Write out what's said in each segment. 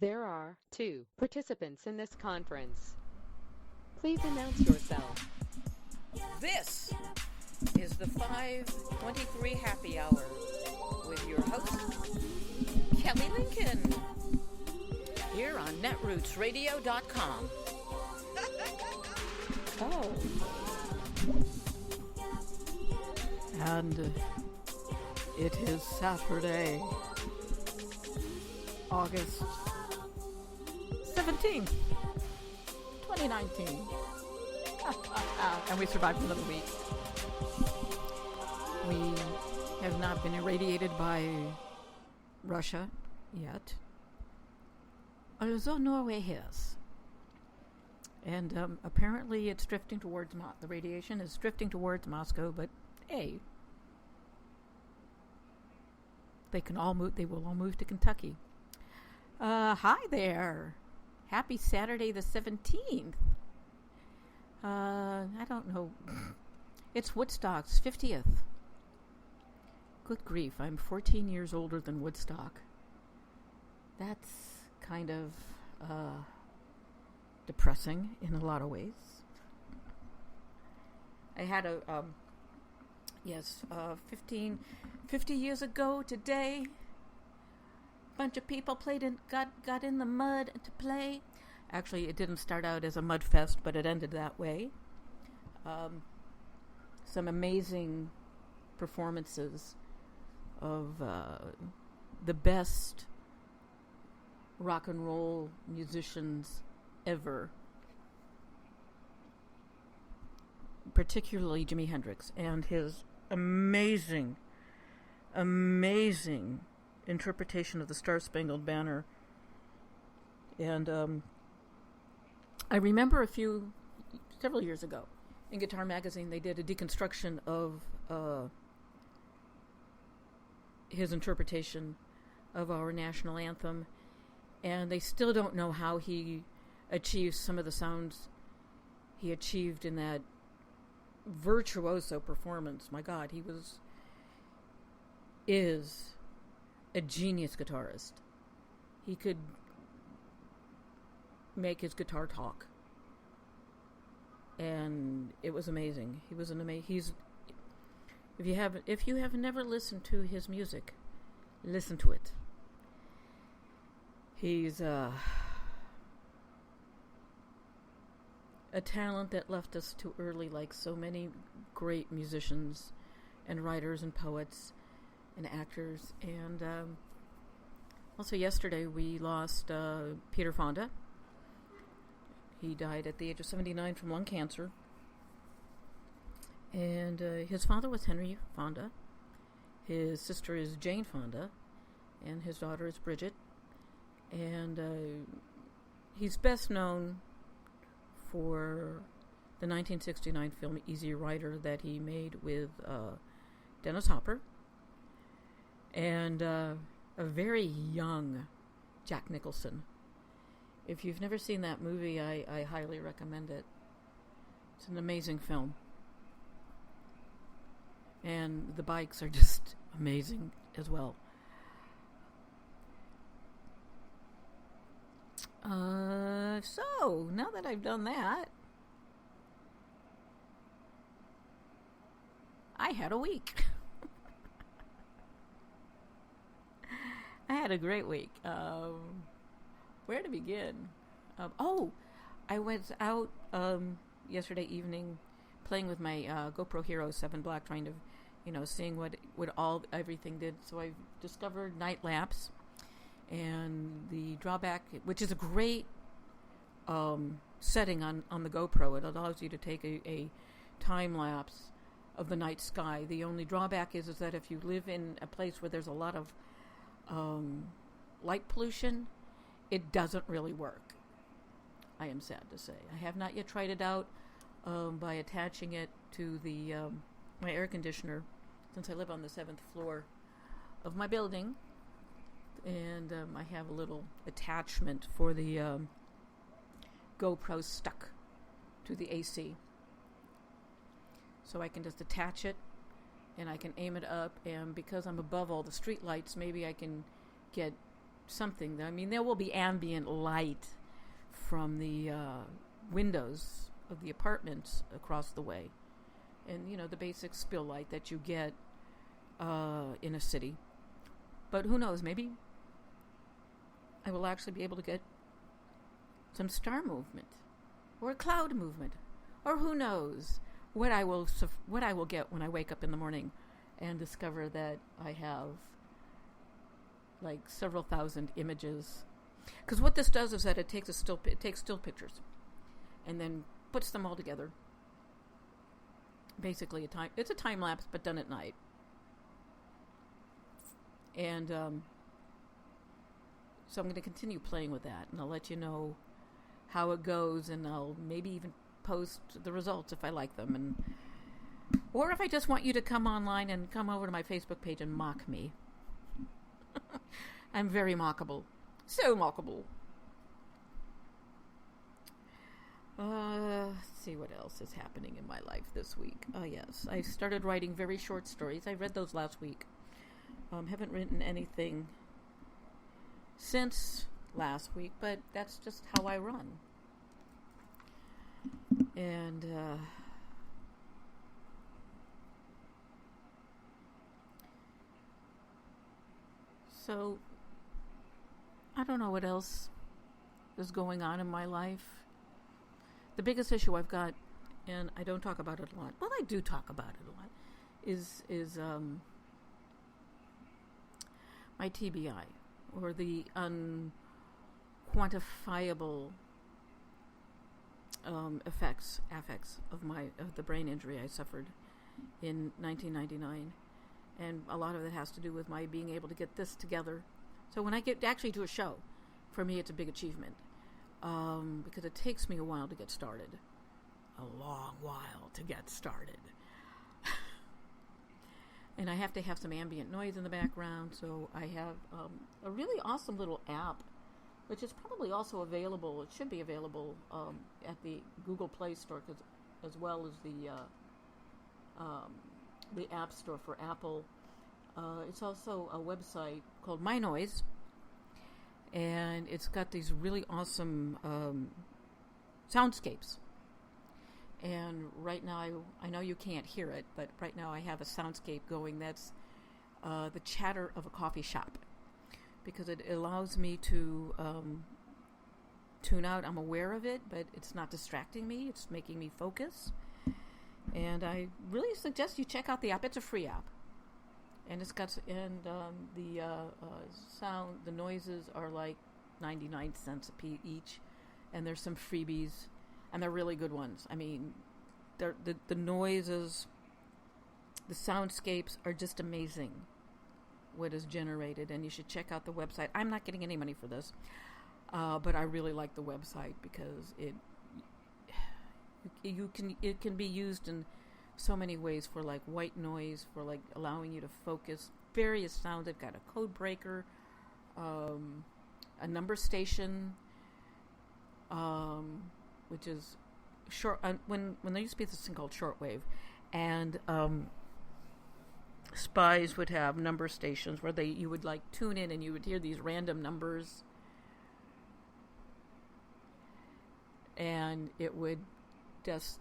There are two participants in this conference. Please announce yourself. This is the 523 Happy Hour with your host, Kelly Lincoln, here on netrootsradio.com. Oh. And it is Saturday, August 17th, 2019. And we survived another week. We have not been irradiated by Russia yet, although Norway has. And apparently it's drifting towards the radiation is drifting towards Moscow, but hey, they will all move to Kentucky. Hi there. Happy Saturday the 17th. I don't know. It's Woodstock's 50th. Good grief, I'm 14 years older than Woodstock. That's kind of depressing in a lot of ways. I had 50 years ago today, bunch of people got in the mud to play. Actually, it didn't start out as a mud fest, but it ended that way. Some amazing performances of the best rock and roll musicians ever, particularly Jimi Hendrix and his amazing interpretation of the Star-Spangled Banner. And I remember several years ago in Guitar Magazine, they did a deconstruction of his interpretation of our national anthem, and they still don't know how he achieved some of the sounds he achieved in that virtuoso performance. My God, is a genius guitarist. He could make his guitar talk, and it was amazing. He was if you have never listened to his music, listen to it. He's a talent that left us too early, like so many great musicians and writers and poets and actors. And also yesterday we lost Peter Fonda. He died at the age of 79 from lung cancer. And his father was Henry Fonda. His sister is Jane Fonda. And his daughter is Bridget. And he's best known for the 1969 film Easy Rider that he made with Dennis Hopper. And a very young Jack Nicholson. If you've never seen that movie, I highly recommend it. It's an amazing film. And the bikes are just amazing as well. So, now that I've done that, I had a week. I had a great week. Where to begin? I was out yesterday evening playing with my GoPro Hero 7 Black, trying to, seeing what everything did. So I discovered night lapse, and the drawback, which is a great setting on the GoPro. It allows you to take a time lapse of the night sky. The only drawback is that if you live in a place where there's a lot of light pollution, it doesn't really work. I am sad to say. I have not yet tried it out by attaching it to the my air conditioner, since I live on the 7th floor of my building, and I have a little attachment for the GoPro stuck to the AC. So I can just attach it, and I can aim it up, and because I'm above all the street lights, maybe I can get something. I mean, there will be ambient light from the windows of the apartments across the way. And, the basic spill light that you get in a city. But who knows, maybe I will actually be able to get some star movement or a cloud movement, or who knows what I will get when I wake up in the morning and discover that I have like several thousand images. Because what this does is that it takes still pictures and then puts them all together. Basically, it's a time lapse, but done at night. And so I'm going to continue playing with that, and I'll let you know how it goes, and I'll maybe even post the results if I like them, or if I just want you to come online and come over to my Facebook page and mock me. I'm very mockable. So mockable. Let's see what else is happening in my life this week. Oh, yes. I started writing very short stories. I read those last week. Haven't written anything since last week, but that's just how I run. And so I don't know what else is going on in my life. The biggest issue I've got, and I don't talk about it a lot. Well, I do talk about it a lot. Is my TBI, or the unquantifiable affects of the brain injury I suffered in 1999, and a lot of it has to do with my being able to get this together. So when I get actually to a show, for me it's a big achievement, because it takes me a while to get started, a long while to get started. And I have to have some ambient noise in the background, so I have a really awesome little app, which is probably also available. It should be available at the Google Play Store, as well as the App Store for Apple. It's also a website called My Noise, and it's got these really awesome soundscapes. And right now, I know you can't hear it, but right now I have a soundscape going that's the chatter of a coffee shop, because it allows me to tune out. I'm aware of it, but it's not distracting me. It's making me focus. And I really suggest you check out the app. It's a free app. And it's got, the sound, the noises are like 99 cents each. And there's some freebies. And they're really good ones. I mean, the noises, the soundscapes are just amazing, what is generated. And you should check out the website. I'm not getting any money for this, but I really like the website because it can be used in so many ways, for like white noise, for like allowing you to focus various sounds. They've got a code breaker, a number station, which is short. When there used to be this thing called shortwave, and spies would have number stations where you would like tune in and you would hear these random numbers, and it would just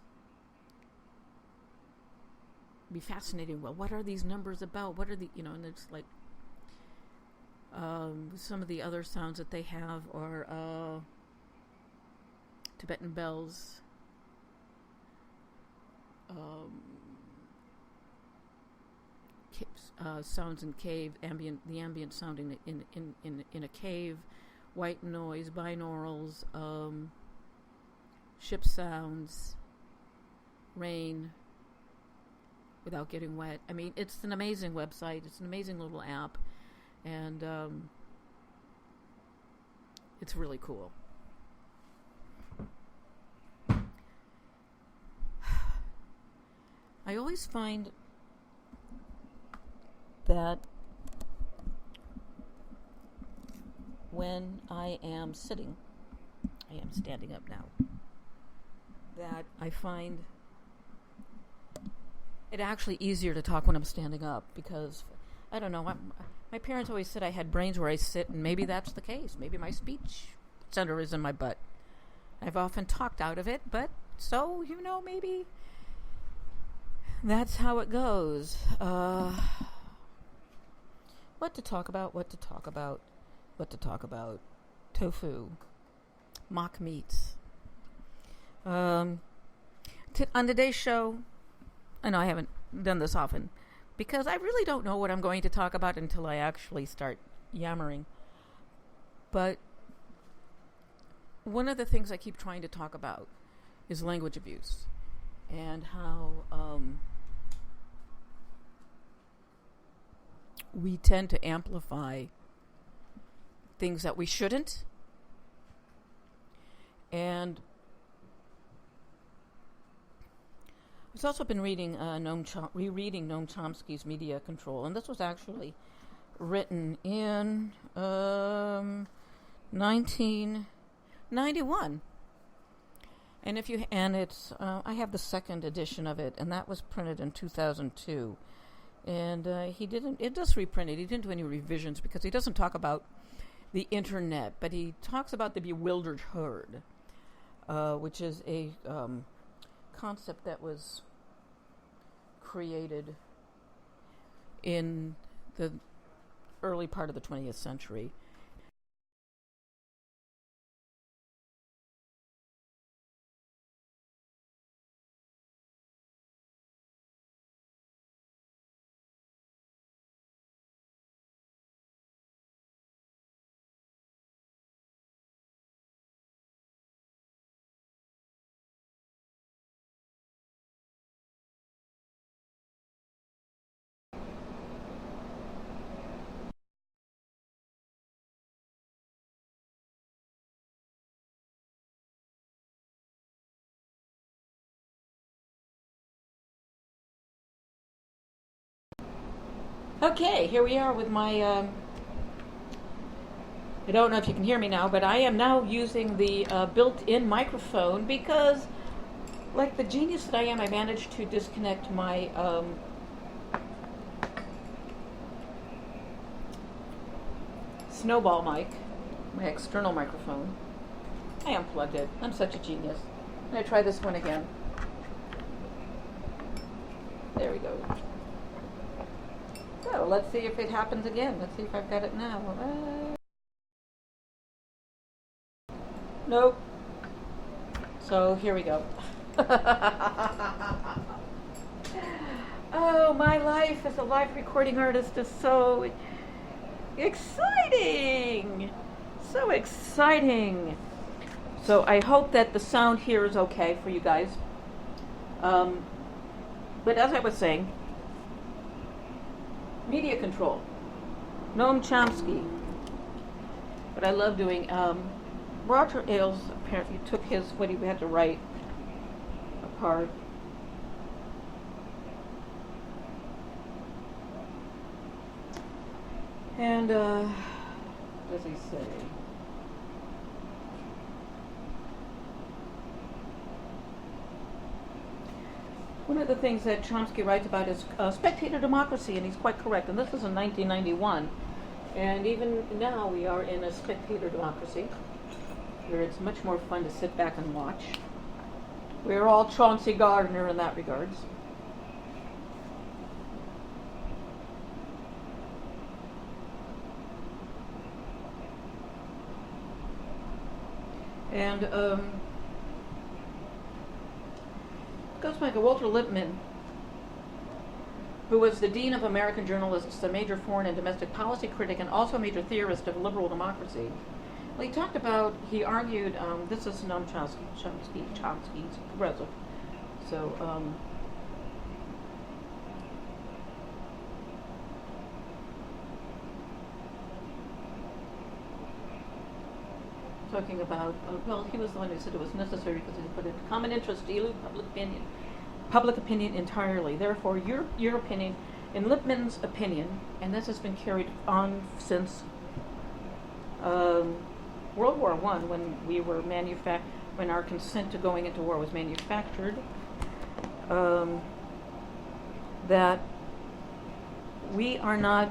be fascinating. Well, what are these numbers about? What are and it's like some of the other sounds that they have are Tibetan bells, sounds in cave, the ambient sounding in a cave, white noise, binaurals, ship sounds, rain without getting wet. I mean, it's an amazing website. It's an amazing little app, and it's really cool. I always find that when I am sitting, I am standing up now, that I find it actually easier to talk when I'm standing up, because I don't know. My parents always said I had brains where I sit, and maybe that's the case. Maybe my speech center is in my butt. I've often talked out of it, but so, maybe that's how it goes. What to talk about. Tofu. Mock meats. On today's show, I know I haven't done this often, because I really don't know what I'm going to talk about until I actually start yammering. But one of the things I keep trying to talk about is language abuse and how we tend to amplify things that we shouldn't. And I've also been rereading Noam Chomsky's Media Control, and this was actually written in 1991. And it's I have the second edition of it, and that was printed in 2002. And it does reprint it. He didn't do any revisions because he doesn't talk about the internet, but he talks about the bewildered herd, which is a concept that was created in the early part of the 20th century. Okay, here we are with my, I don't know if you can hear me now, but I am now using the built-in microphone because, like the genius that I am, I managed to disconnect my Snowball mic, my external microphone. I unplugged it. I'm such a genius. I'm going to try this one again. There we go. So let's see if it happens again. Let's see if I've got it now. Nope. So here we go. Oh, my life as a live recording artist is so exciting. So exciting. So I hope that the sound here is okay for you guys. But as I was saying, Media Control, Noam Chomsky. What I love doing, Roger Ailes apparently took what he had to write apart. And, what does he say? One of the things that Chomsky writes about is spectator democracy, and he's quite correct. And this is in 1991. And even now we are in a spectator democracy, where it's much more fun to sit back and watch. We're all Chauncey Gardner in that regards. And goes back to Walter Lippmann, who was the dean of American journalists, a major foreign and domestic policy critic, and also a major theorist of liberal democracy. Well, he argued, this is Noam Chomsky's progressive. So, talking about, he was the one who said it was necessary because he put it common interest to elude public opinion entirely. Therefore, your opinion, in Lippmann's opinion, and this has been carried on since World War I, when we were when our consent to going into war was manufactured, that we are not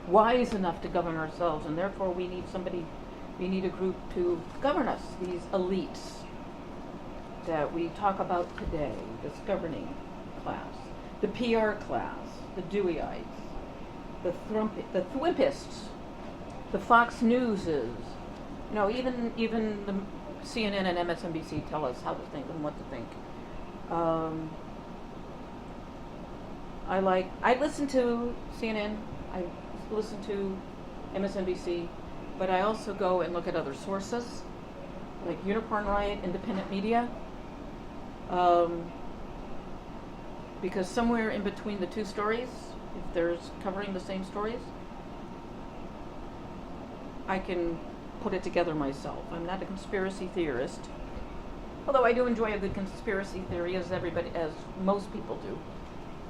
wise enough to govern ourselves, and therefore we need a group to govern us, these elites that we talk about today, this governing class, the PR class, the Deweyites, the Thwimpists, the Fox Newses, even the CNN and MSNBC tell us how to think and what to think. I listen to CNN, I listen to MSNBC, but I also go and look at other sources, like Unicorn Riot, independent media, because somewhere in between the two stories, if there's covering the same stories, I can put it together myself. I'm not a conspiracy theorist, although I do enjoy a good conspiracy theory, as most people do,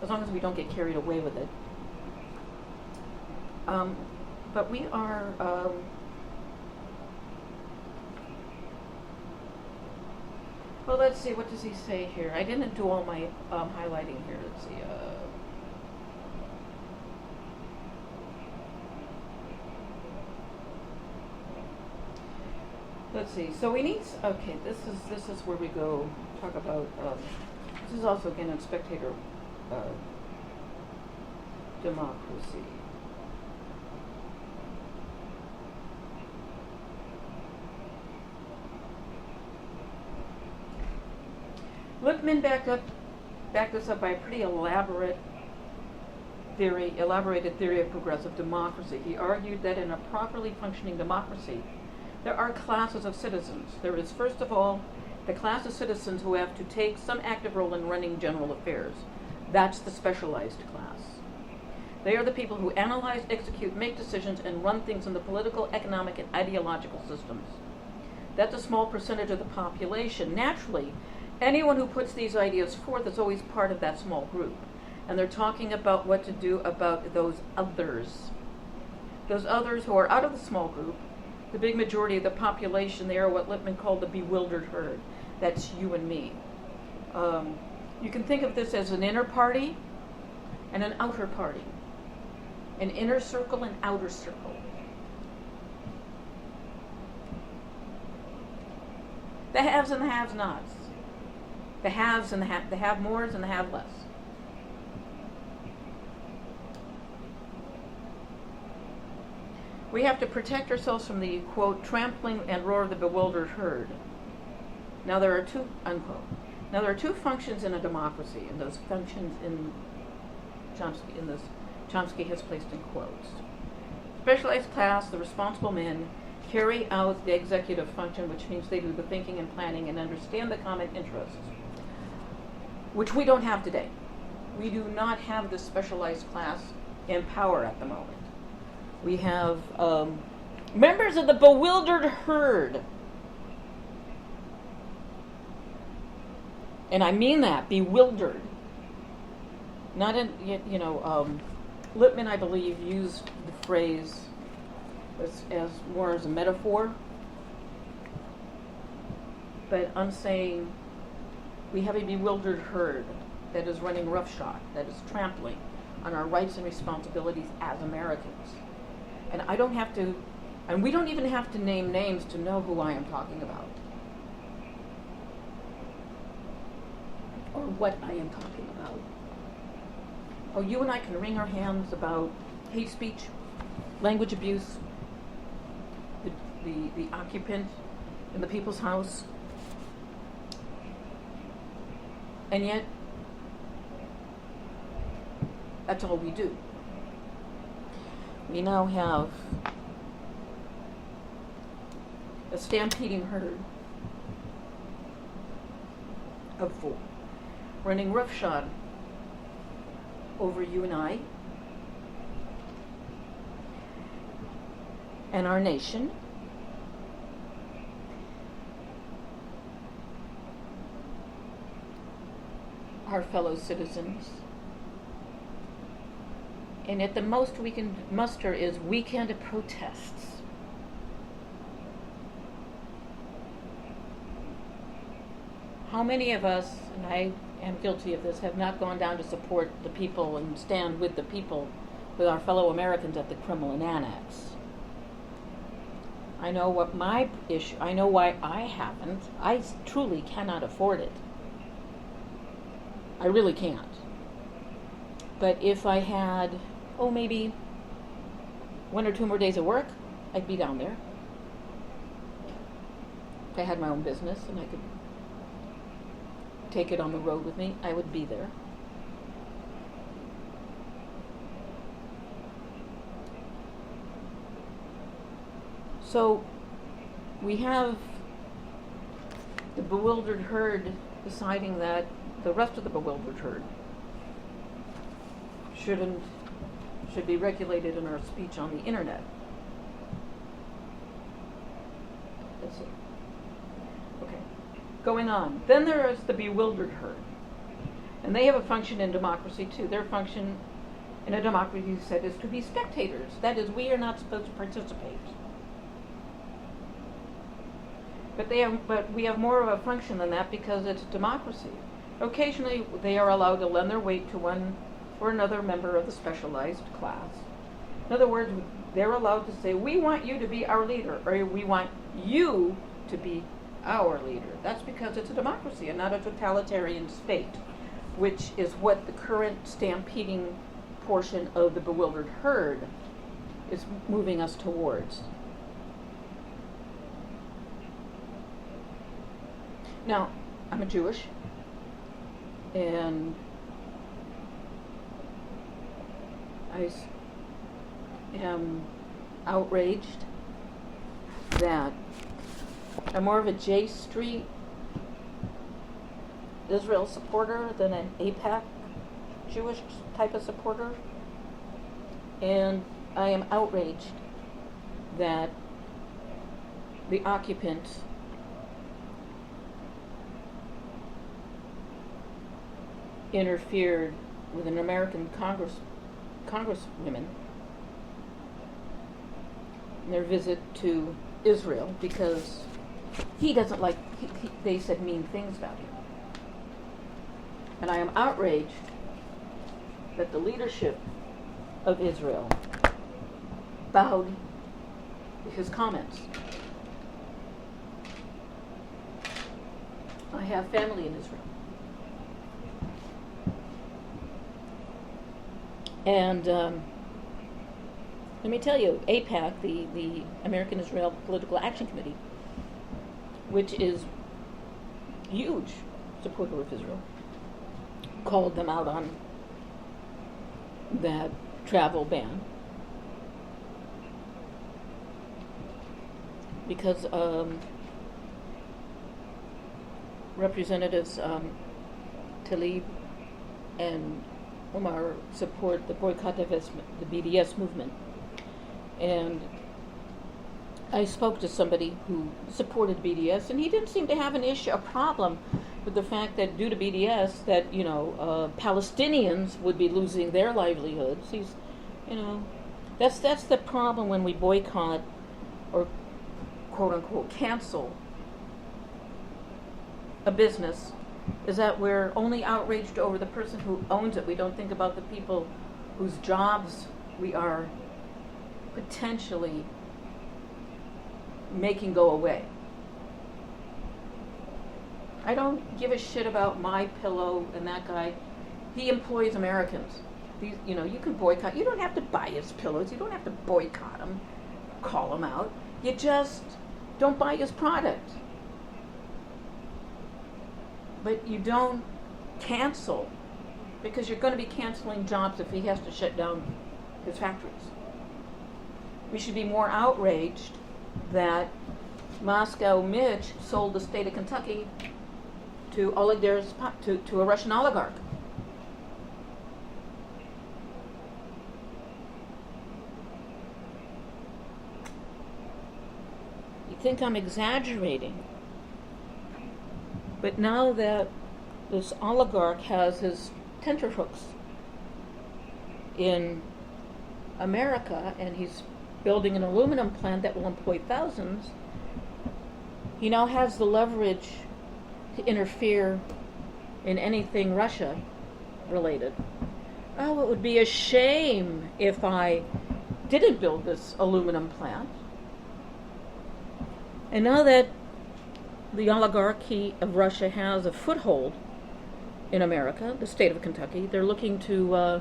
as long as we don't get carried away with it. But we are, well, let's see, what does he say here? I didn't do all my highlighting here. Let's see. Let's see. So we need. Okay, this is where we go talk about. This is also again in Spectator democracy. Lippmann backed this up by a pretty elaborated theory of progressive democracy. He argued that in a properly functioning democracy, there are classes of citizens. There is, first of all, the class of citizens who have to take some active role in running general affairs. That's the specialized class. They are the people who analyze, execute, make decisions, and run things in the political, economic, and ideological systems. That's a small percentage of the population. Naturally, anyone who puts these ideas forth is always part of that small group. And they're talking about what to do about those others. Those others who are out of the small group, the big majority of the population, they are what Lippmann called the bewildered herd. That's you and me. You can think of this as an inner party and an outer party. An inner circle and outer circle. The haves and the have-nots. The haves and the have-mores and the have-less. We have to protect ourselves from the, quote, trampling and roar of the bewildered herd. Now there are two, unquote. Now there are two functions in a democracy, and those functions Chomsky has placed in quotes. Specialized class, the responsible men, carry out the executive function, which means they do the thinking and planning and understand the common interests, which we don't have today. We do not have this specialized class in power at the moment. We have members of the bewildered herd. And I mean that, bewildered. Not in, Lippmann, I believe, used the phrase as more as a metaphor. But I'm saying we have a bewildered herd that is running roughshod, that is trampling on our rights and responsibilities as Americans. And I don't have to, and we don't even have to name names to know who I am talking about. Or what I am talking about. Oh, you and I can wring our hands about hate speech, language abuse, the occupant in the people's house. And yet, that's all we do. We now have a stampeding herd of fools running roughshod over you and I and our nation. Our fellow citizens. And at the most we can muster is weekend protests. How many of us, and I am guilty of this, have not gone down to support the people and stand with the people, with our fellow Americans at the Kremlin Annex. I know what my issue, I know why I haven't. I truly cannot afford it. I really can't. But if I had, maybe 1 or 2 more days of work, I'd be down there. If I had my own business and I could take it on the road with me, I would be there. So we have the bewildered herd deciding that the rest of the bewildered herd should be regulated in our speech on the internet. That's it. Okay. Going on. Then there is the bewildered herd. And they have a function in democracy too. Their function in a democracy, you said, is to be spectators. That is, we are not supposed to participate. But we have more of a function than that because it's democracy. Occasionally, they are allowed to lend their weight to one or another member of the specialized class. In other words, they're allowed to say, we want you to be our leader, or we want you to be our leader. That's because it's a democracy and not a totalitarian state, which is what the current stampeding portion of the bewildered herd is moving us towards. Now, I'm a Jewish, and I am outraged that I'm more of a J Street Israel supporter than an AIPAC Jewish type of supporter, and I am outraged that the occupants interfered with an American congresswoman in their visit to Israel because he doesn't like, they said mean things about him. And I am outraged that the leadership of Israel bowed to his comments. I have family in Israel. And let me tell you, AIPAC, the American Israel Political Action Committee, which is huge supporter of Israel, called them out on that travel ban because Representatives Tlaib and Omar support the boycott divestment, the BDS movement. And I spoke to somebody who supported BDS, and he didn't seem to have a problem with the fact that due to BDS, that, Palestinians would be losing their livelihoods. That's the problem when we boycott or quote unquote cancel a business, is that we're only outraged over the person who owns it. We don't think about the people whose jobs we are potentially making go away. I don't give a shit about My Pillow and that guy. He employs Americans. You can boycott. You don't have to buy his pillows. You don't have to boycott him, call him out. You just don't buy his product. But you don't cancel, because you're going to be canceling jobs if he has to shut down his factories. We should be more outraged that Moscow Mitch sold the state of Kentucky to to a Russian oligarch. You think I'm exaggerating? But now that this oligarch has his tenterhooks in America and he's building an aluminum plant that will employ thousands, he now has the leverage to interfere in anything Russia related. Oh, it would be a shame if I didn't build this aluminum plant. And now that the oligarchy of Russia has a foothold in America, the state of Kentucky, they're looking to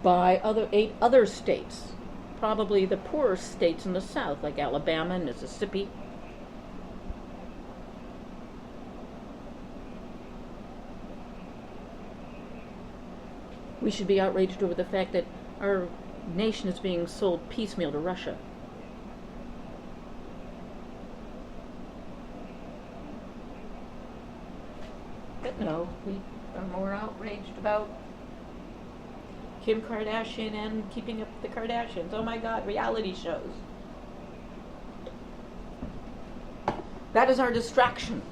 buy 8 other states, probably the poorer states in the South, like Alabama and Mississippi. We should be outraged over the fact that our nation is being sold piecemeal to Russia. But no, we are more outraged about Kim Kardashian and Keeping Up with the Kardashians. Oh my God, reality shows. That is our distraction.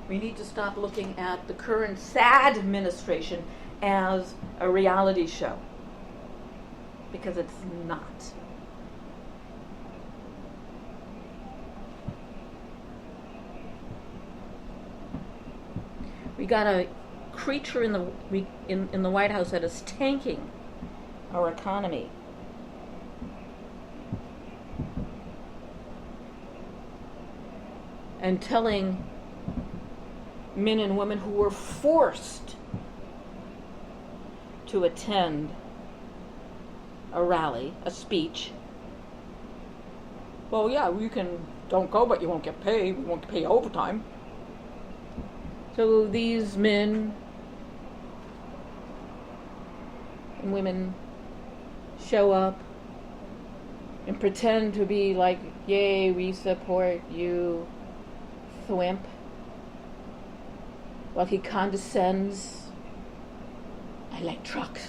We need to stop looking at the current sad administration as a reality show, because it's not. We got a creature in the White House that is tanking our economy. And telling men and women who were forced to attend a rally, a speech, well, yeah, you don't go, but you won't get paid. We won't pay overtime. So these men and women show up and pretend to be like, yay, we support you, thwimp, while he condescends. I like trucks.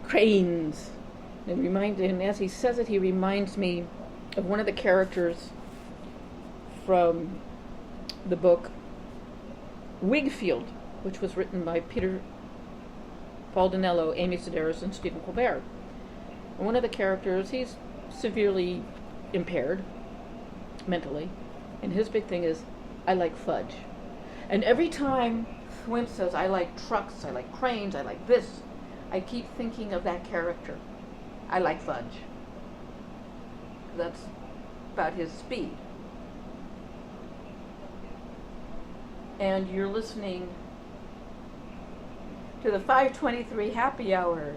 Cranes. And as he says it, he reminds me of one of the characters from the book Wigfield, which was written by Peter Baldinello, Amy Sedaris, and Stephen Colbert. And one of the characters, he's severely impaired mentally, and his big thing is, I like fudge. And every time Thwimp says, I like trucks, I like cranes, I like this, I keep thinking of that character. I like fudge. That's about his speed. And you're listening to the 523 Happy Hour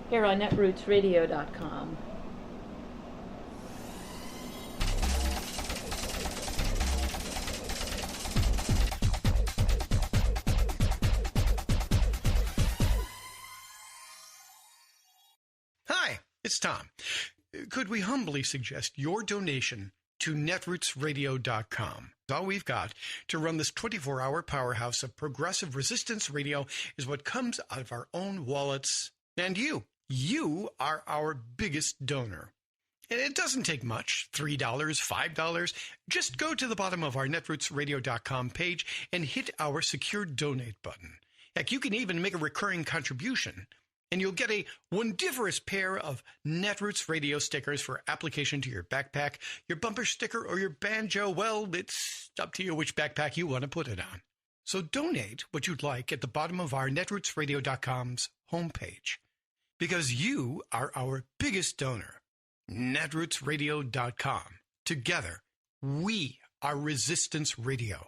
here on netrootsradio.com. Hi, it's Tom. Could we humbly suggest your donation to netrootsradio.com? All we've got to run this 24-hour powerhouse of progressive resistance radio is what comes out of our own wallets. And you are our biggest donor. And it doesn't take much, $3, $5. Just go to the bottom of our netrootsradio.com page and hit our secure donate button. Heck, you can even make a recurring contribution. And you'll get a wondiferous pair of Netroots radio stickers for application to your backpack, your bumper sticker, or your banjo. Well, it's up to you which backpack you want to put it on. So donate what you'd like at the bottom of our netrootsradio.com's homepage. Because you are our biggest donor. Netrootsradio.com. Together, we are Resistance Radio.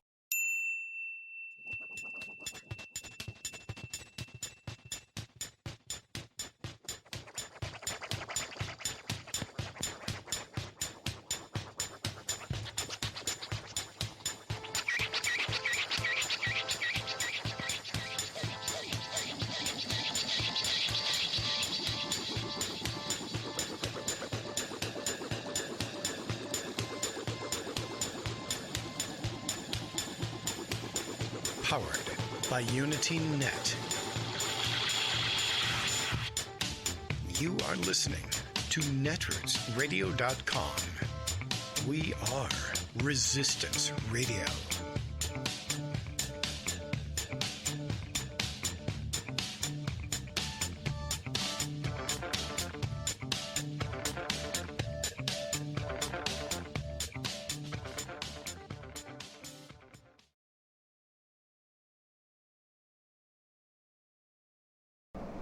Powered by Unity Net. You are listening to netrootsradio.com. We are Resistance Radio.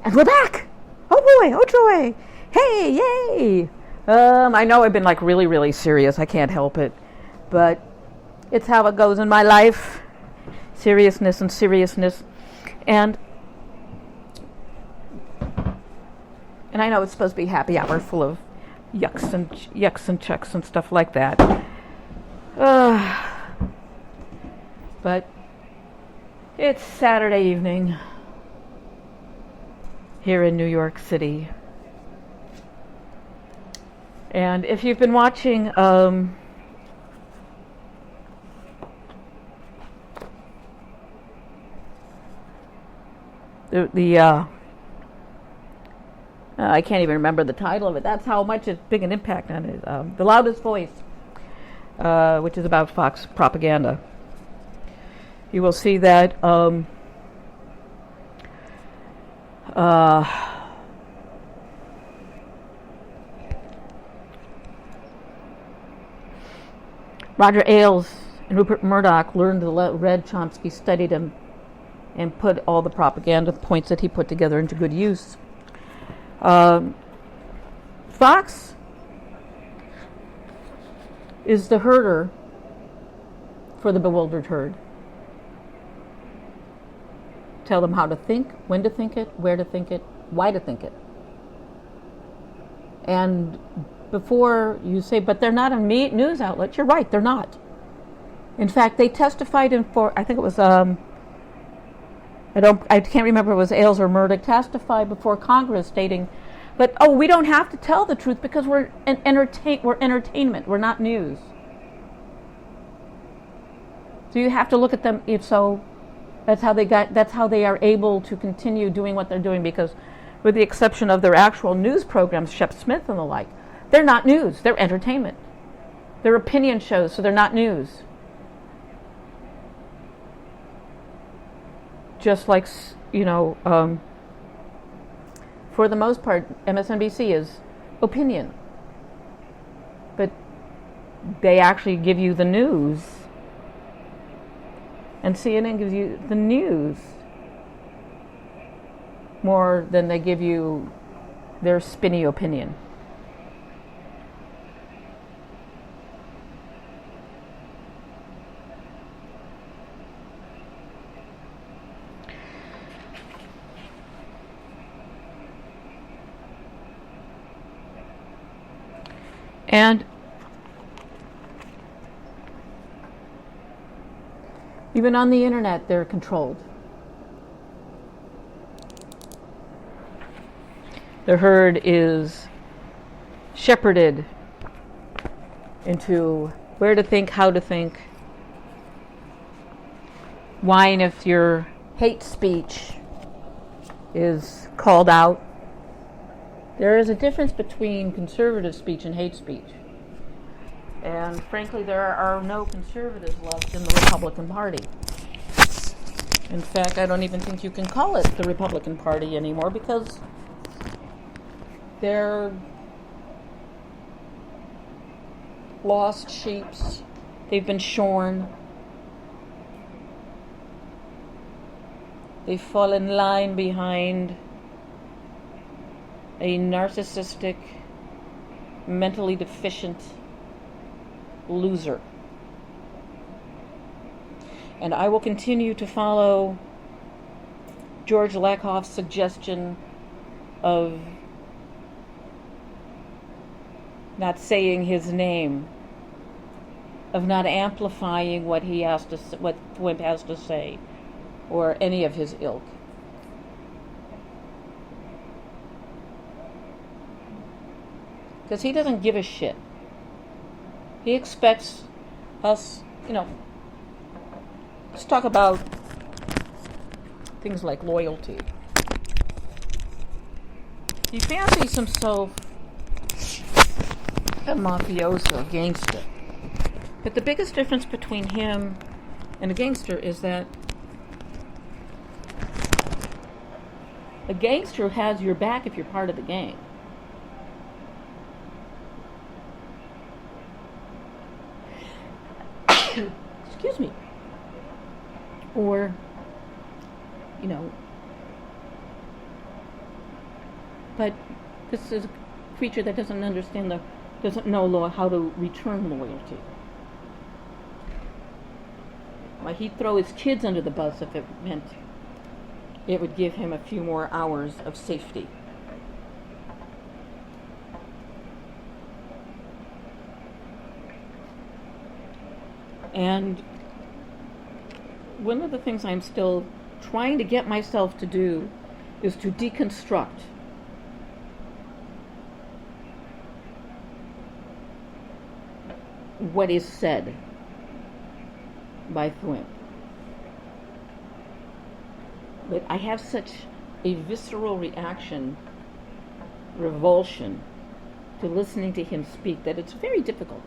And we're back! Oh boy, oh joy! Hey, yay! I know I've been like really, really serious. I can't help it. But it's how it goes in my life. Seriousness and seriousness. And I know it's supposed to be happy hour full of yucks and chucks and stuff like that. But it's Saturday evening here in New York City. And if you've been watching I can't even remember the title of it. That's how much it's big an impact on it. The Loudest Voice, which is about Fox propaganda. You will see that Roger Ailes and Rupert Murdoch learned to read Chomsky, studied him, and put all the propaganda points that he put together into good use. Fox is the herder for the bewildered herd. Tell them how to think, when to think it, where to think it, why to think it. And before you say, but they're not a news outlet, you're right, they're not. In fact, they testified I think it was, I can't remember if it was Ailes or Murdoch, testified before Congress stating, but we don't have to tell the truth because we're entertainment, we're not news. So you have to look at them. If so, that's how they are able to continue doing what they're doing, because with the exception of their actual news programs, Shep Smith and the like, they're not news, they're entertainment. They're opinion shows, so they're not news. Just like, for the most part, MSNBC is opinion. But they actually give you the news. And CNN gives you the news more than they give you their spinny opinion. And even on the internet, they're controlled. The herd is shepherded into where to think, how to think, why and if your hate speech is called out. There is a difference between conservative speech and hate speech. And frankly, there are no conservatives left in the Republican Party. In fact, I don't even think you can call it the Republican Party anymore, because they're lost sheeps. They've been shorn. They fall in line behind a narcissistic, mentally deficient loser. And I will continue to follow George Lakoff's suggestion of not saying his name, of not amplifying what he has to, what Wimp has to say, or any of his ilk. Because he doesn't give a shit. He expects us, let's talk about things like loyalty. He fancies himself a mafioso, a gangster. But the biggest difference between him and a gangster is that a gangster has your back if you're part of the gang. Excuse me. Or, but this is a creature that doesn't know how to return loyalty. Why, he'd throw his kids under the bus if it meant it would give him a few more hours of safety. And one of the things I'm still trying to get myself to do is to deconstruct what is said by Thwimp. But I have such a visceral reaction, revulsion, to listening to him speak that it's very difficult.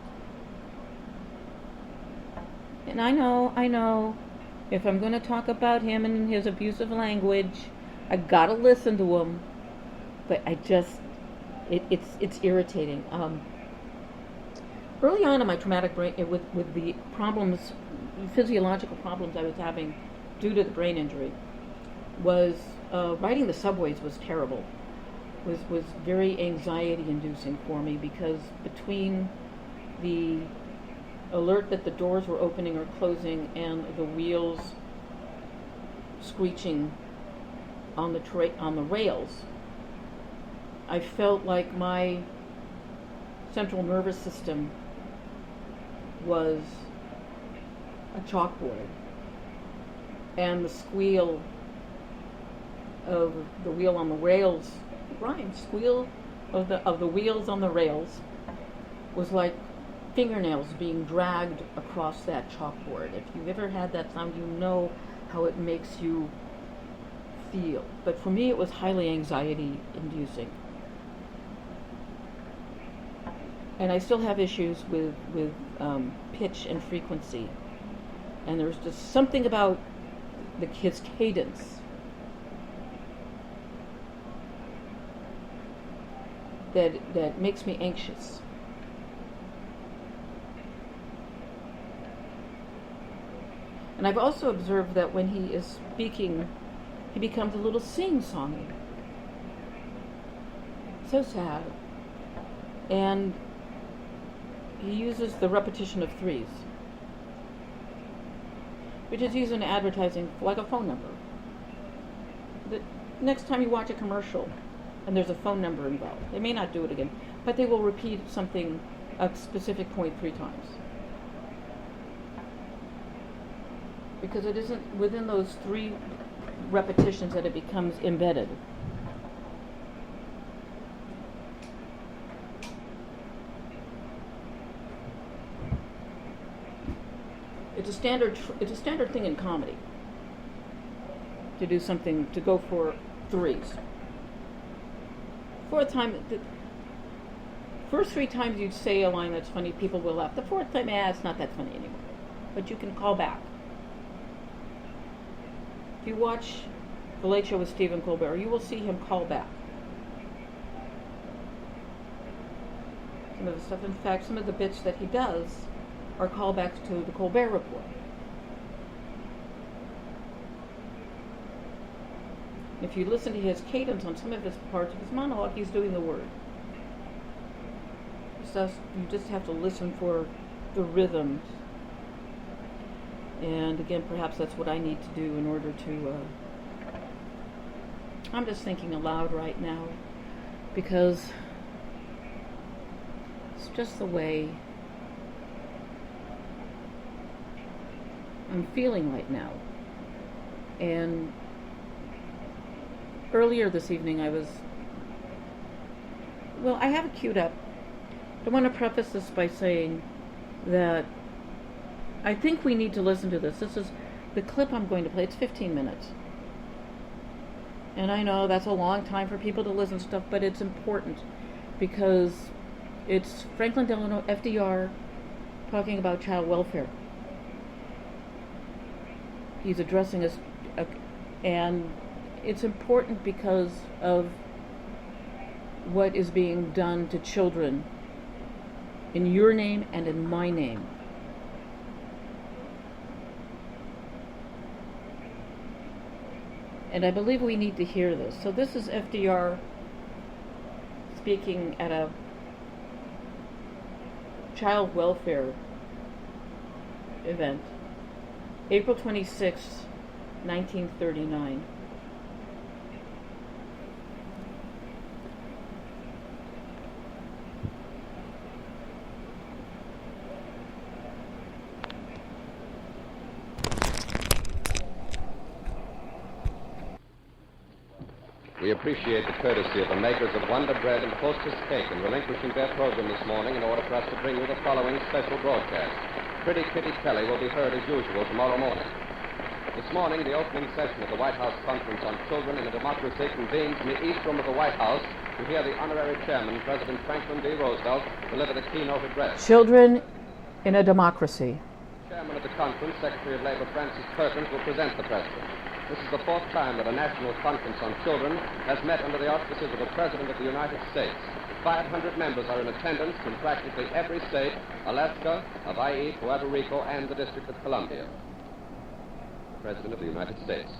And I know, if I'm going to talk about him and his abusive language, I gotta listen to him. But I just, it's irritating. Early on in my traumatic brain, with the problems, physiological problems I was having due to the brain injury, was riding the subways was terrible. Was very anxiety-inducing for me, because between the alert that the doors were opening or closing and the wheels screeching on the rails, I felt like my central nervous system was a chalkboard, and the squeal of the wheel on the rails, squeal of the wheels on the rails was like fingernails being dragged across that chalkboard. If you've ever had that sound, you know how it makes you feel. But for me, it was highly anxiety-inducing. And I still have issues with pitch and frequency. And there's just something about his cadence that makes me anxious. And I've also observed that when he is speaking, he becomes a little sing-songy. So sad. And he uses the repetition of threes, which is used in advertising like a phone number. The next time you watch a commercial and there's a phone number involved, they may not do it again, but they will repeat something, a specific point 3 times. Because it isn't within those 3 repetitions that it becomes embedded. It's a standard thing in comedy to do something, to go for 3s. The first 3 times you say a line that's funny, people will laugh. The 4th time, it's not that funny anymore. But you can call back. If you watch The Late Show with Stephen Colbert, you will see him call back. Some of the stuff, in fact, some of the bits that he does are callbacks to the Colbert Report. If you listen to his cadence on some of his parts of his monologue, he's doing the word. You just have to listen for the rhythms. And again, perhaps that's what I need to do in order to... I'm just thinking aloud right now, because it's just the way I'm feeling right now. And earlier this evening I have it queued up. I want to preface this by saying that I think we need to listen to this. This is the clip I'm going to play. It's 15 minutes. And I know that's a long time for people to listen to stuff, but it's important because it's Franklin Delano, FDR, talking about child welfare. He's addressing us, and it's important because of what is being done to children in your name and in my name. And I believe we need to hear this. So this is FDR speaking at a child welfare event, April 26, 1939. We appreciate the courtesy of the makers of Wonder Bread and Hostess Cake in relinquishing their program this morning in order for us to bring you the following special broadcast. Pretty Kitty Kelly will be heard as usual tomorrow morning. This morning, the opening session of the White House Conference on Children in a Democracy convenes in the East Room of the White House to hear the Honorary Chairman, President Franklin D. Roosevelt, deliver the keynote address. Children in a Democracy. Chairman of the conference, Secretary of Labor Francis Perkins, will present the President. This is the fourth time that a national conference on children has met under the auspices of the President of the United States. 500 members are in attendance from practically every state, Alaska, Hawaii, Puerto Rico, and the District of Columbia. President of the United States.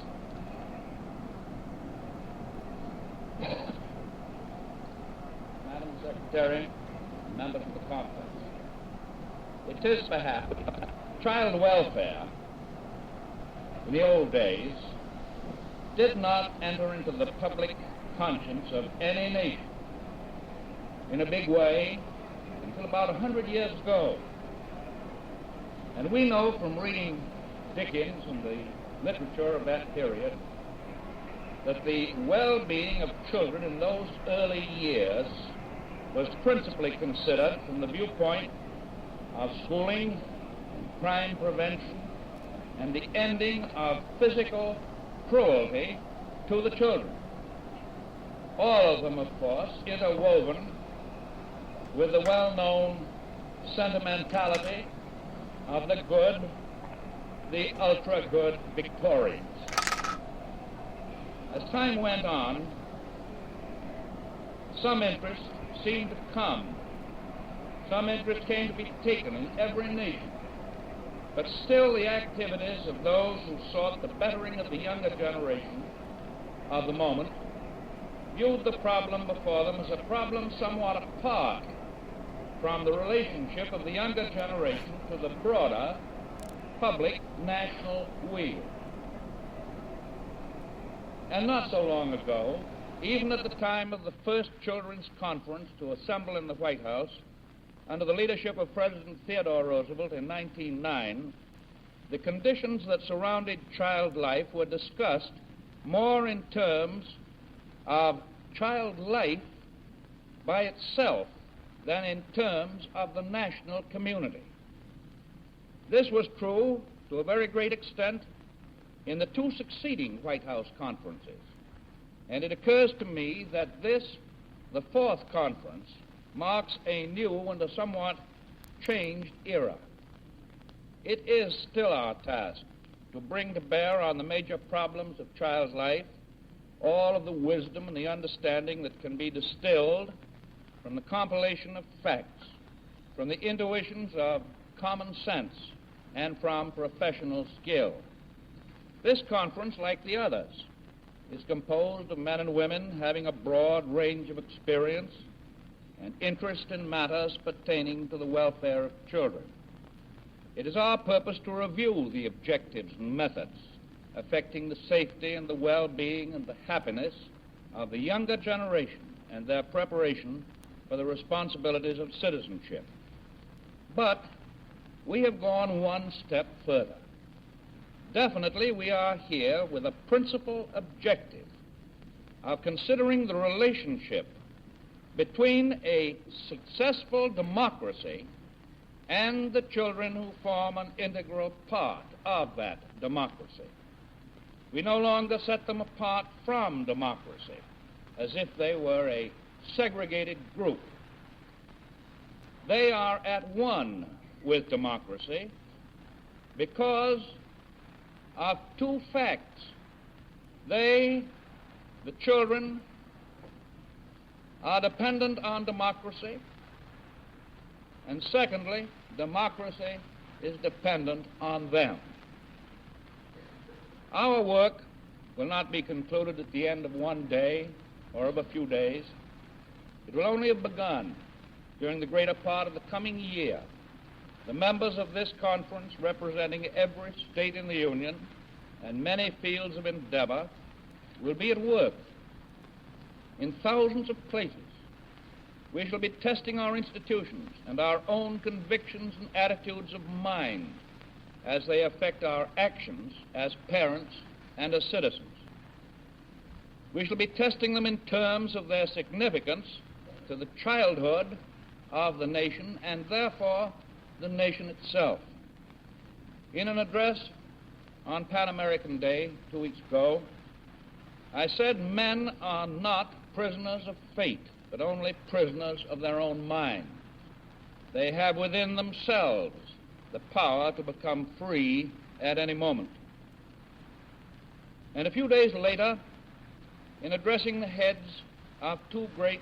Madam Secretary, members of the conference, it is perhaps child welfare in the old days did not enter into the public conscience of any nation in a big way until about 100 years ago. And we know from reading Dickens and the literature of that period that the well-being of children in those early years was principally considered from the viewpoint of schooling, crime prevention, and the ending of physical cruelty to the children. All of them, of course, interwoven with the well-known sentimentality of the good, the ultra-good Victorians. As time went on, some interest seemed to come. Some interest came to be taken in every nation. But still the activities of those who sought the bettering of the younger generation of the moment viewed the problem before them as a problem somewhat apart from the relationship of the younger generation to the broader public national weal. And not so long ago, even at the time of the first Children's Conference to assemble in the White House, under the leadership of President Theodore Roosevelt in 1909, the conditions that surrounded child life were discussed more in terms of child life by itself than in terms of the national community. This was true to a very great extent in the two succeeding White House conferences. And it occurs to me that this, the fourth conference, marks a new and a somewhat changed era. It is still our task to bring to bear on the major problems of child's life all of the wisdom and the understanding that can be distilled from the compilation of facts, from the intuitions of common sense, and from professional skill. This conference, like the others, is composed of men and women having a broad range of experience and interest in matters pertaining to the welfare of children. It is our purpose to review the objectives and methods affecting the safety and the well-being and the happiness of the younger generation and their preparation for the responsibilities of citizenship. But we have gone one step further. Definitely, we are here with a principal objective of considering the relationship between a successful democracy and the children who form an integral part of that democracy. We no longer set them apart from democracy as if they were a segregated group. They are at one with democracy because of two facts. They, the children, are dependent on democracy, and secondly, democracy is dependent on them. Our work will not be concluded at the end of one day or of a few days. It will only have begun during the greater part of the coming year. The members of this conference, representing every state in the Union and many fields of endeavor, will be at work in thousands of places. We shall be testing our institutions and our own convictions and attitudes of mind as they affect our actions as parents and as citizens. We shall be testing them in terms of their significance to the childhood of the nation and therefore the nation itself. In an address on Pan American Day 2 weeks ago, I said men are not prisoners of fate, but only prisoners of their own mind. They have within themselves the power to become free at any moment. And a few days later, in addressing the heads of two great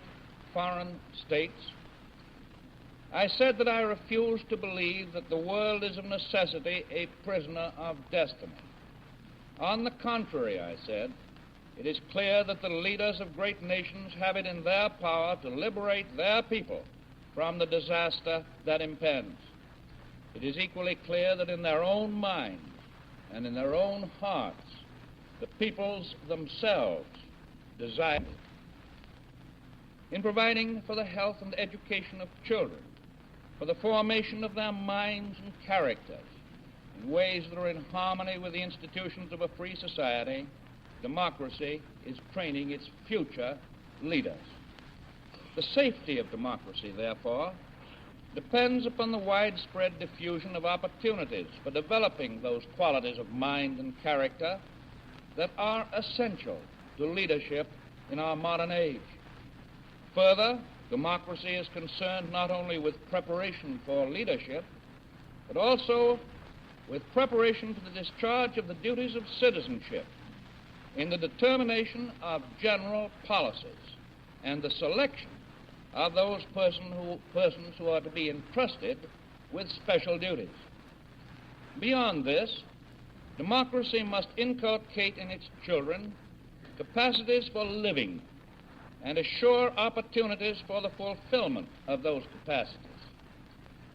foreign states, I said that I refuse to believe that the world is of necessity a prisoner of destiny. On the contrary, I said, it is clear that the leaders of great nations have it in their power to liberate their people from the disaster that impends. It is equally clear that in their own minds and in their own hearts, the peoples themselves desire it. In providing for the health and education of children, for the formation of their minds and characters in ways that are in harmony with the institutions of a free society, democracy is training its future leaders. The safety of democracy, therefore, depends upon the widespread diffusion of opportunities for developing those qualities of mind and character that are essential to leadership in our modern age. Further, democracy is concerned not only with preparation for leadership, but also with preparation for the discharge of the duties of citizenship in the determination of general policies and the selection of those persons who are to be entrusted with special duties. Beyond this, democracy must inculcate in its children capacities for living and assure opportunities for the fulfillment of those capacities.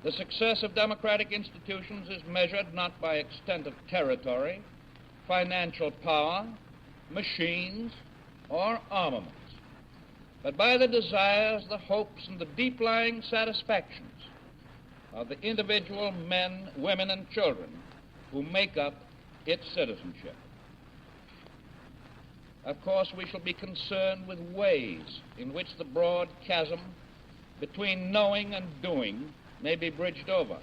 The success of democratic institutions is measured not by extent of territory, financial power, machines, or armaments, but by the desires, the hopes, and the deep-lying satisfactions of the individual men, women, and children who make up its citizenship. Of course, we shall be concerned with ways in which the broad chasm between knowing and doing may be bridged over.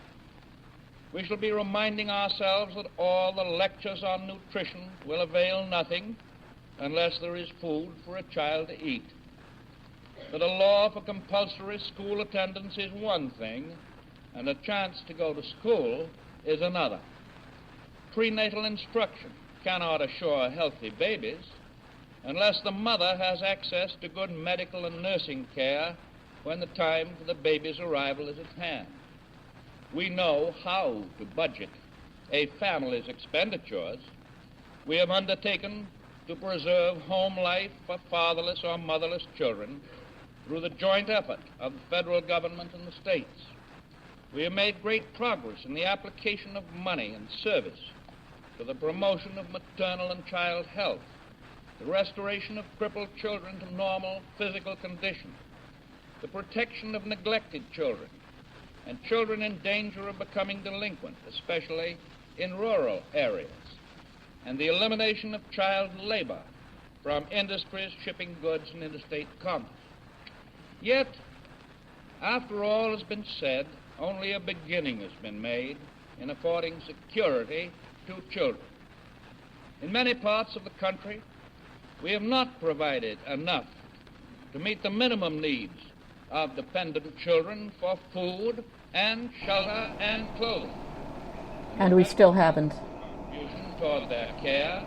We shall be reminding ourselves that all the lectures on nutrition will avail nothing unless there is food for a child to eat. That a law for compulsory school attendance is one thing, and a chance to go to school is another. Prenatal instruction cannot assure healthy babies unless the mother has access to good medical and nursing care when the time for the baby's arrival is at hand. We know how to budget a family's expenditures. We have undertaken to preserve home life for fatherless or motherless children through the joint effort of the federal government and the states. We have made great progress in the application of money and service for the promotion of maternal and child health, the restoration of crippled children to normal physical condition, the protection of neglected children, and children in danger of becoming delinquent, especially in rural areas, and the elimination of child labor from industries shipping goods in interstate commerce. Yet, after all has been said, only a beginning has been made in affording security to children. In many parts of the country, we have not provided enough to meet the minimum needs of dependent children for food and shelter and clothing. And we still haven't. Contribution toward their care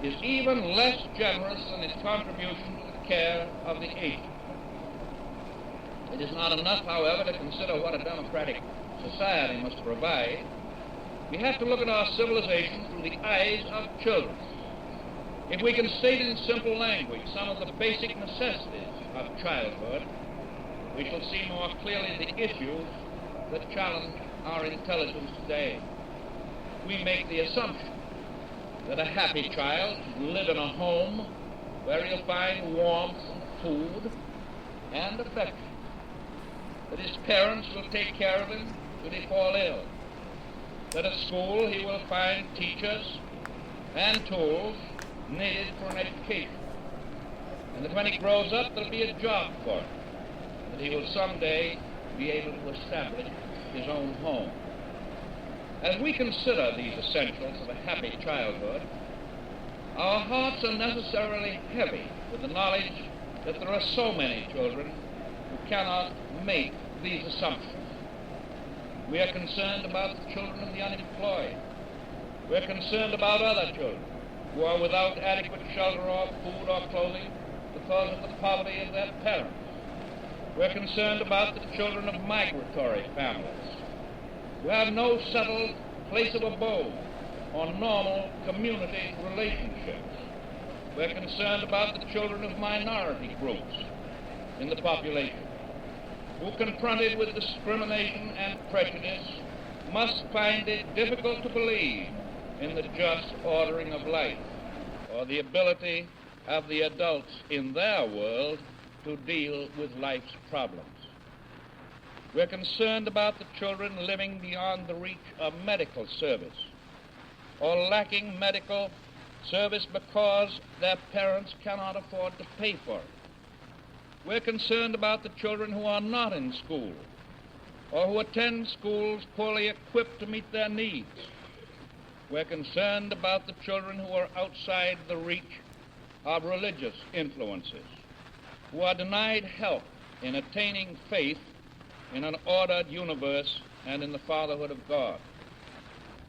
is even less generous than its contribution to the care of the aged. It is not enough, however, to consider what a democratic society must provide. We have to look at our civilization through the eyes of children. If we can state in simple language some of the basic necessities of childhood, we shall see more clearly the issues that challenge our intelligence today. We make the assumption that a happy child will live in a home where he'll find warmth and food and affection, that his parents will take care of him should he fall ill, that at school he will find teachers and tools needed for an education, and that when he grows up there'll be a job for him, that he will someday be able to establish his own home. As we consider these essentials of a happy childhood, our hearts are necessarily heavy with the knowledge that there are so many children who cannot make these assumptions. We are concerned about the children of the unemployed. We are concerned about other children who are without adequate shelter or food or clothing because of the poverty of their parents. We are concerned about the children of migratory families who have no settled place of abode or normal community relationships. We are concerned about the children of minority groups in the population who, confronted with discrimination and prejudice, must find it difficult to believe in the just ordering of life or the ability of the adults in their world to deal with life's problems. We're concerned about the children living beyond the reach of medical service or lacking medical service because their parents cannot afford to pay for it. We're concerned about the children who are not in school or who attend schools poorly equipped to meet their needs. We're concerned about the children who are outside the reach of religious influences, who are denied help in attaining faith in an ordered universe and in the fatherhood of God.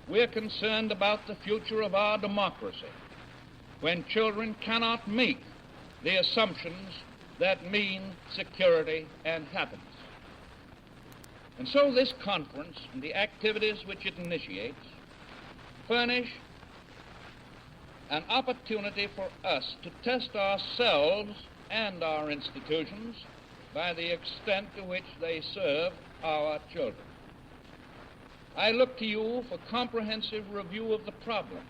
We're concerned about the future of our democracy when children cannot make the assumptions that mean security and happiness. And so this conference and the activities which it initiates furnish an opportunity for us to test ourselves and our institutions by the extent to which they serve our children. I look to you for comprehensive review of the problems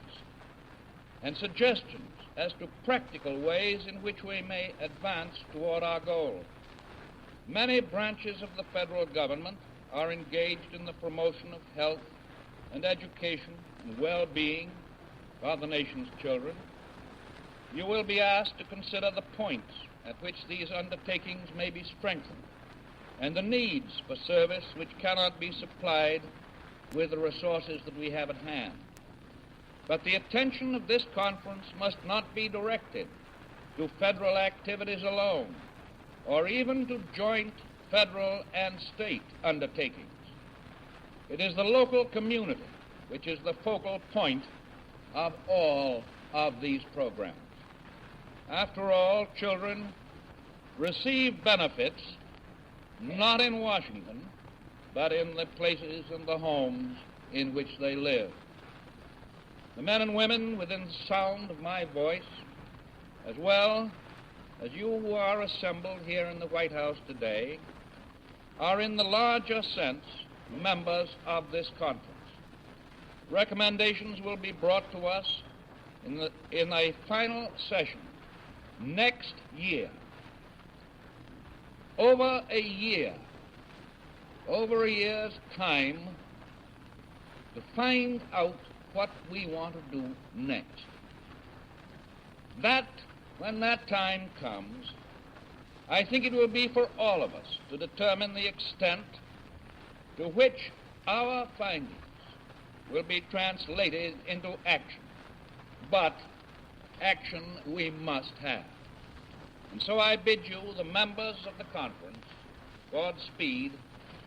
and suggestions as to practical ways in which we may advance toward our goal. Many branches of the federal government are engaged in the promotion of health and education and well-being for the nation's children. You will be asked to consider the points at which these undertakings may be strengthened and the needs for service which cannot be supplied with the resources that we have at hand. But the attention of this conference must not be directed to federal activities alone, or even to joint federal and state undertakings. It is the local community which is the focal point of all of these programs. After all, children receive benefits not in Washington, but in the places and the homes in which they live. The men and women within sound of my voice, as well as you who are assembled here in the White House today, are in the larger sense members of this conference. Recommendations will be brought to us in a final session next year. Over a year's time to find out what we want to do next. That, when that time comes, I think it will be for all of us to determine the extent to which our findings will be translated into action. But action we must have. And so I bid you, the members of the conference, Godspeed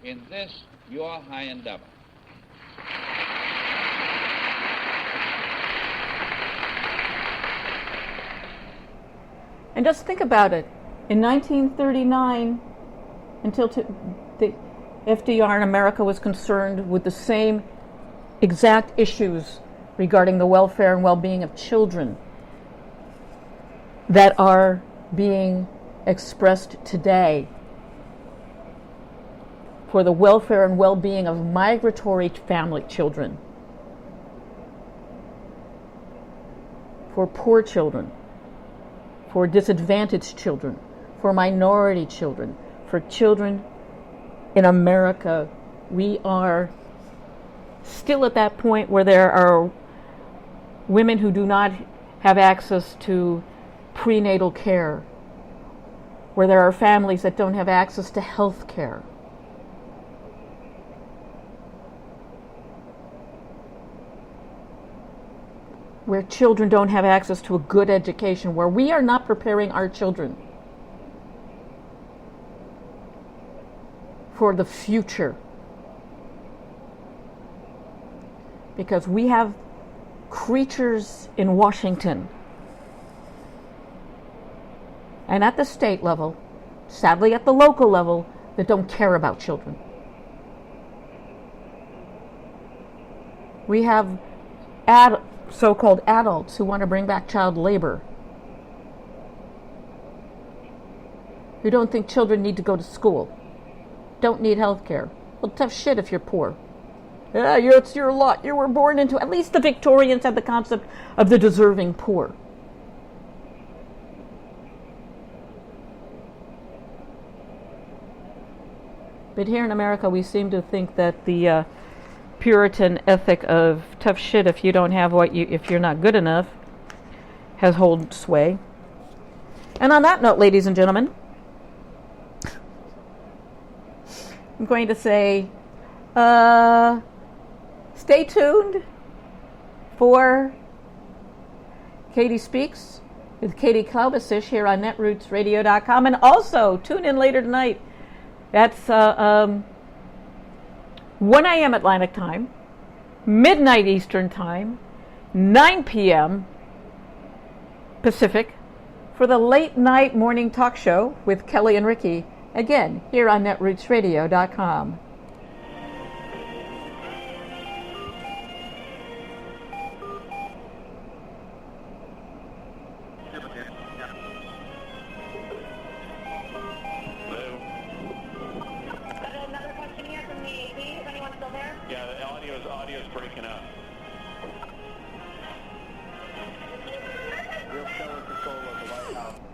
in this your high endeavor. And just think about it. In 1939, until the FDR in America was concerned with the same exact issues regarding the welfare and well-being of children that are being expressed today for the welfare and well-being of migratory family children, for poor children, for disadvantaged children, for minority children, for children in America. We are still at that point where there are women who do not have access to prenatal care, where there are families that don't have access to health care. Where children don't have access to a good education, where we are not preparing our children for the future. Because we have creatures in Washington and at the state level, sadly at the local level, that don't care about children. We have so-called adults who want to bring back child labor, who don't think children need to go to school, don't need health care. Well, tough shit if you're poor. Yeah, it's your lot. You were born into... At least the Victorians had the concept of the deserving poor. But here in America, we seem to think that the Puritan ethic of tough shit if you don't have if you're not good enough has hold sway. And on that note, ladies and gentlemen, I'm going to say stay tuned for Katie Speaks with Katie Klaubasisch here on netrootsradio.com, and also tune in later tonight. That's 1 a.m. Atlantic time, midnight Eastern time, 9 p.m. Pacific, for the late night morning talk show with Kelly and Ricky, again, here on netrootsradio.com. Yeah, the audio's breaking up. Real show and control of the White House.